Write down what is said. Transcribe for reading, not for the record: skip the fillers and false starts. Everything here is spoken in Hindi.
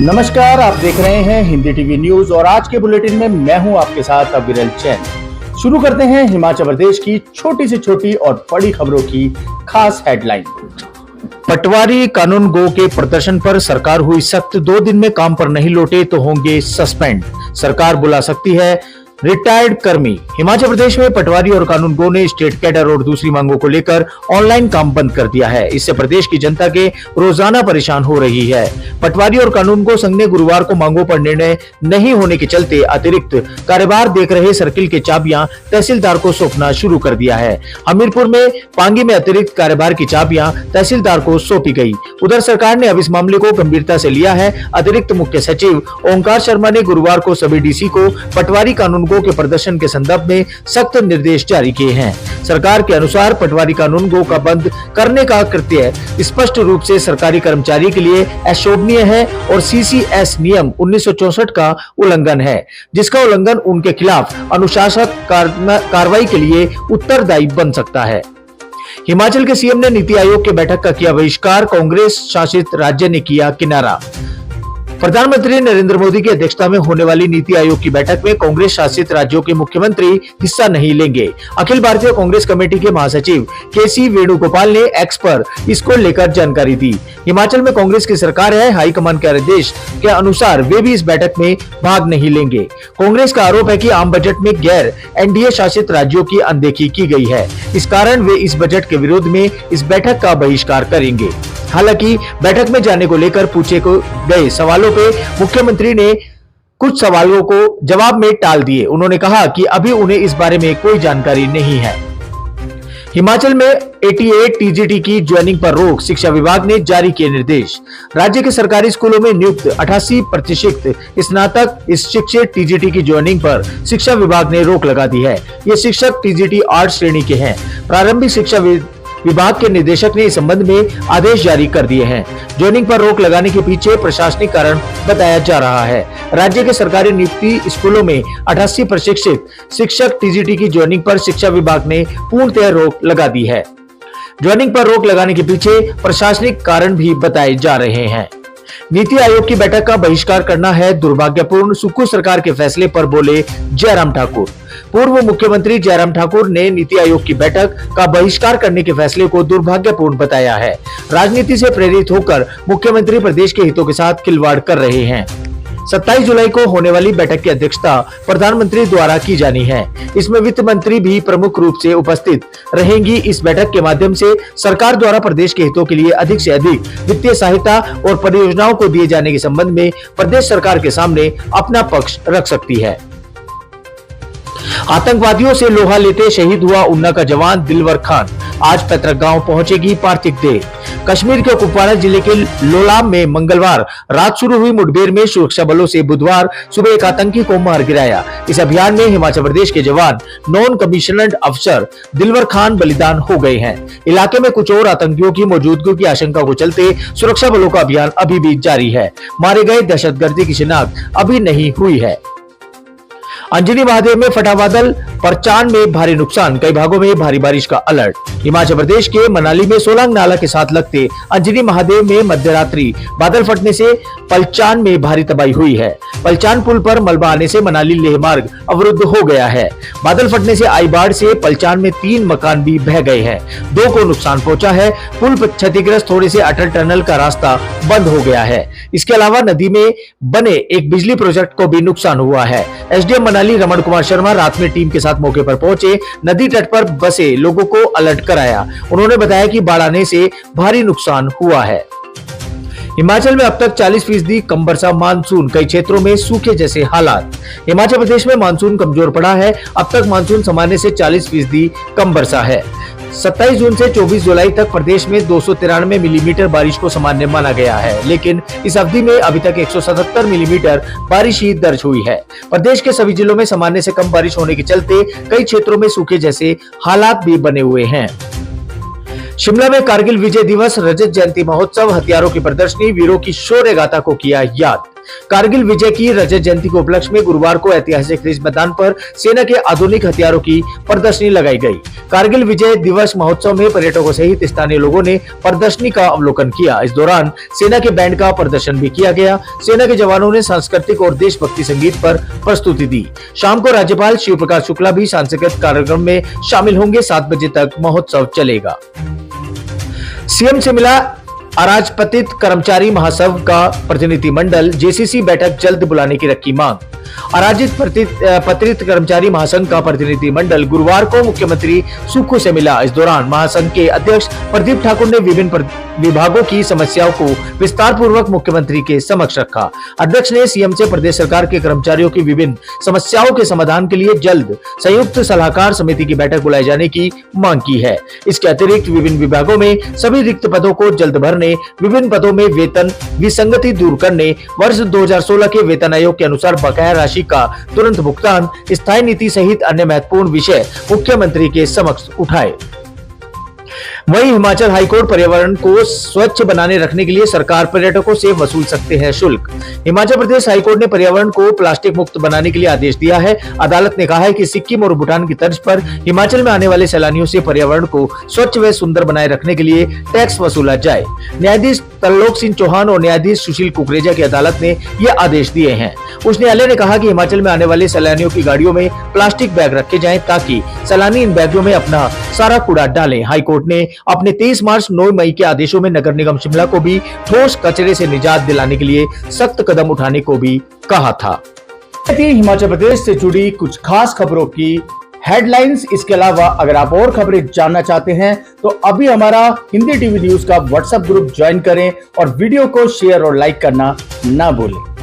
नमस्कार, आप देख रहे हैं हिंदी टीवी न्यूज और आज के बुलेटिन में मैं हूं आपके साथ अविरल चैन। शुरू करते हैं हिमाचल प्रदेश की छोटी से छोटी और बड़ी खबरों की खास हेडलाइन। पटवारी कानून गो के प्रदर्शन पर सरकार हुई सख्त, 2 दिन में काम पर नहीं लौटे तो होंगे सस्पेंड। सरकार बुला सकती है रिटायर्ड कर्मी। हिमाचल प्रदेश में पटवारी और कानून गो ने स्टेट कैडर और दूसरी मांगों को लेकर ऑनलाइन काम बंद कर दिया है। इससे प्रदेश की जनता के रोजाना परेशान हो रही है। पटवारी और कानून गो संघ ने गुरुवार को मांगों पर निर्णय नहीं होने के चलते अतिरिक्त कार्यभार देख रहे सर्किल के चाबियां तहसीलदार को सौंपना शुरू कर दिया है। हमीरपुर में पांगी में अतिरिक्त कार्यभार की चाबियां तहसीलदार को सौंपी गई। उधर सरकार ने अब इस मामले को गंभीरता से लिया है। अतिरिक्त मुख्य सचिव ओंकार शर्मा ने गुरुवार को सभी डीसी को पटवारी कानून गो के प्रदर्शन के संदर्भ में सख्त निर्देश जारी किए हैं। सरकार के अनुसार पटवारी कानून गो का बंद करने का कृत्य स्पष्ट रूप से सरकारी कर्मचारी के लिए अशोभनीय है और सीसीएस नियम 1964 का उल्लंघन है, जिसका उल्लंघन उनके खिलाफ अनुशासनात्मक कार्रवाई के लिए उत्तरदायी बन सकता है। हिमाचल के सीएम ने नीति आयोग की बैठक का किया बहिष्कार, कांग्रेस शासित राज्य ने किया किनारा। प्रधानमंत्री नरेंद्र मोदी की अध्यक्षता में होने वाली नीति आयोग की बैठक में कांग्रेस शासित राज्यों के मुख्यमंत्री हिस्सा नहीं लेंगे। अखिल भारतीय कांग्रेस कमेटी के महासचिव केसी वेणुगोपाल ने एक्स पर इसको लेकर जानकारी दी। हिमाचल में कांग्रेस की सरकार है, हाईकमान के आदेश के अनुसार वे भी इस बैठक में भाग नहीं लेंगे। कांग्रेस का आरोप है कि आम बजट में गैर एनडीए शासित राज्यों की अनदेखी की गई है। इस कारण वे इस बजट के विरोध में इस बैठक का बहिष्कार करेंगे। हालांकि बैठक में जाने को लेकर पूछे गए सवालों पे मुख्यमंत्री ने कुछ सवालों को जवाब में टाल दिए। उन्होंने कहा कि अभी उन्हें इस बारे में कोई जानकारी नहीं है। हिमाचल में 88 टीजीटी की ज्वाइनिंग पर रोक, शिक्षा विभाग ने जारी किए निर्देश। राज्य के सरकारी स्कूलों में नियुक्त 88% स्नातक शिक्षक टीजीटी की ज्वाइनिंग पर शिक्षा विभाग ने रोक लगा दी है। ये शिक्षक टीजीटी 8 श्रेणी के हैं। प्रारंभिक शिक्षा विभाग के निदेशक ने इस संबंध में आदेश जारी कर दिए हैं। ज्वाइनिंग पर रोक लगाने के पीछे प्रशासनिक कारण बताया जा रहा है। राज्य के सरकारी नियुक्ति स्कूलों में 88 प्रशिक्षित शिक्षक टीजीटी की ज्वाइनिंग पर शिक्षा विभाग ने पूर्णतः रोक लगा दी है। ज्वाइनिंग पर रोक लगाने के पीछे प्रशासनिक कारण भी बताए जा रहे हैं। नीति आयोग की बैठक का बहिष्कार करना है दुर्भाग्यपूर्ण, सुक्खू सरकार के फैसले पर बोले जयराम ठाकुर। पूर्व मुख्यमंत्री जयराम ठाकुर ने नीति आयोग की बैठक का बहिष्कार करने के फैसले को दुर्भाग्यपूर्ण बताया है। राजनीति से प्रेरित होकर मुख्यमंत्री प्रदेश के हितों के साथ खिलवाड़ कर रहे हैं। 27 जुलाई को होने वाली बैठक की अध्यक्षता प्रधानमंत्री द्वारा की जानी है। इसमें वित्त मंत्री भी प्रमुख रूप से उपस्थित रहेंगी। इस बैठक के माध्यम से सरकार द्वारा प्रदेश के हितों के लिए अधिक से अधिक वित्तीय सहायता और परियोजनाओं को दिए जाने के संबंध में प्रदेश सरकार के सामने अपना पक्ष रख सकती है। आतंकवादियों से लोहा लेते शहीद हुआ ऊना का जवान दिलवर खान। आज पैतृक गांव पहुंचेगी पार्थिव देह। कश्मीर के कुपवाड़ा जिले के लोलाम में मंगलवार रात शुरू हुई मुठभेड़ में सुरक्षा बलों से बुधवार सुबह एक आतंकी को मार गिराया। इस अभियान में हिमाचल प्रदेश के जवान नॉन कमीशनड अफसर दिलवर खान बलिदान हो गए हैं। इलाके में कुछ और आतंकियों की मौजूदगी की आशंका को चलते सुरक्षा बलों का अभियान अभी भी जारी है। मारे गए दहशतगर्दी की शिनाख्त अभी नहीं हुई है। अंजनी महादेव में फटा बादल, परचान में भारी नुकसान, कई भागों में भारी बारिश का अलर्ट। हिमाचल प्रदेश के मनाली में सोलांग नाला के साथ लगते अंजनी महादेव में मध्यरात्रि बादल फटने से पलचान में भारी तबाही हुई है। पलचान पुल पर मलबा आने से मनाली लेह मार्ग अवरुद्ध हो गया है। बादल फटने से आई बाढ़ से पलचान में 3 मकान भी बह गए हैं। 2 को नुकसान पहुंचा है। पुल क्षतिग्रस्त होने से अटल टनल का रास्ता बंद हो गया है। इसके अलावा नदी में बने एक बिजली प्रोजेक्ट को भी नुकसान हुआ है। एसडीएम मनाली रमन कुमार शर्मा रात में टीम के साथ मौके पर पहुंचे, नदी तट पर बसे लोगों को अलर्ट कराया। उन्होंने बताया कि बाढ़ आने से भारी नुकसान हुआ है। हिमाचल में अब तक 40% कम बरसा मानसून, कई क्षेत्रों में सूखे जैसे हालात। हिमाचल प्रदेश में मानसून कमजोर पड़ा है। अब तक मानसून सामान्य से 40% कम बरसा है। 27 जून से 24 जुलाई तक प्रदेश में 293 मिलीमीटर बारिश को सामान्य माना गया है, लेकिन इस अवधि में अभी तक 177 मिलीमीटर बारिश ही दर्ज हुई है। प्रदेश के सभी जिलों में सामान्य से कम बारिश होने के चलते कई क्षेत्रों में सूखे जैसे हालात भी बने हुए हैं। शिमला में कारगिल विजय दिवस, रजत जयंती महोत्सव, हथियारों की प्रदर्शनी, वीरों की शौर्य गाथा को किया याद। कारगिल विजय की रजत जयंती के उपलक्ष्य में गुरुवार को ऐतिहासिक रिज मैदान पर सेना के आधुनिक हथियारों की प्रदर्शनी लगाई गई। कारगिल विजय दिवस महोत्सव में पर्यटकों सहित स्थानीय लोगों ने प्रदर्शनी का अवलोकन किया। इस दौरान सेना के बैंड का प्रदर्शन भी किया गया। सेना के जवानों ने सांस्कृतिक और देशभक्ति संगीत पर प्रस्तुति दी। शाम को राज्यपाल शिव प्रकाश शुक्ला भी सांस्कृतिक कार्यक्रम में शामिल होंगे। 7 बजे तक महोत्सव चलेगा। सीएम से मिला अराजपत्रित कर्मचारी महासंघ का प्रतिनिधिमंडल, जेसीसी बैठक जल्द बुलाने की रखी मांग। अराजित पत्रित कर्मचारी महासंघ का प्रतिनिधिमंडल गुरुवार को मुख्यमंत्री सुक्खू से मिला। इस दौरान महासंघ के अध्यक्ष प्रदीप ठाकुर ने विभिन्न विभागों की समस्याओं को विस्तार पूर्वक मुख्यमंत्री के समक्ष रखा। अध्यक्ष ने सीएम से प्रदेश सरकार के कर्मचारियों की विभिन्न समस्याओं के समाधान के लिए जल्द संयुक्त सलाहकार समिति की बैठक बुलाए जाने की मांग की है। इसके अतिरिक्त विभिन्न विभागों में सभी रिक्त पदों को जल्द भरने, विभिन्न पदों में वेतन विसंगति दूर करने, वर्ष 2016 के वेतन आयोग के अनुसार बकाया राशि का तुरंत भुगतान, स्थायी नीति सहित अन्य महत्वपूर्ण विषय मुख्यमंत्री के समक्ष उठाए। वहीं हिमाचल हाईकोर्ट पर्यावरण को स्वच्छ बनाने रखने के लिए सरकार पर्यटकों से वसूल सकते हैं शुल्क। हिमाचल प्रदेश हाईकोर्ट ने पर्यावरण को प्लास्टिक मुक्त बनाने के लिए आदेश दिया है। अदालत ने कहा है कि सिक्किम और भूटान की तर्ज पर हिमाचल में आने वाले सैलानियों से पर्यावरण को स्वच्छ व सुंदर बनाए रखने के लिए टैक्स वसूला जाए। न्यायाधीश तरलोक सिंह चौहान और न्यायाधीश सुशील कुकरेजा की अदालत ने ये आदेश दिए हैं। उच्च न्यायालय ने कहा कि हिमाचल में आने वाले सैलानियों की गाड़ियों में प्लास्टिक बैग रखे जाएं ताकि सैलानी इन बैगों में अपना सारा कूड़ा डालें। हाईकोर्ट ने अपने 23 मार्च 9 मई के आदेशों में नगर निगम शिमला को भी ठोस कचरे से निजात दिलाने के लिए सख्त कदम उठाने को भी कहा था। हिमाचल प्रदेश से जुड़ी कुछ खास खबरों की हेडलाइंस। इसके अलावा अगर आप और खबरें जानना चाहते हैं तो अभी हमारा हिंदी टीवी न्यूज का व्हाट्सएप ग्रुप ज्वाइन करें और वीडियो को शेयर और लाइक करना ना भूलें।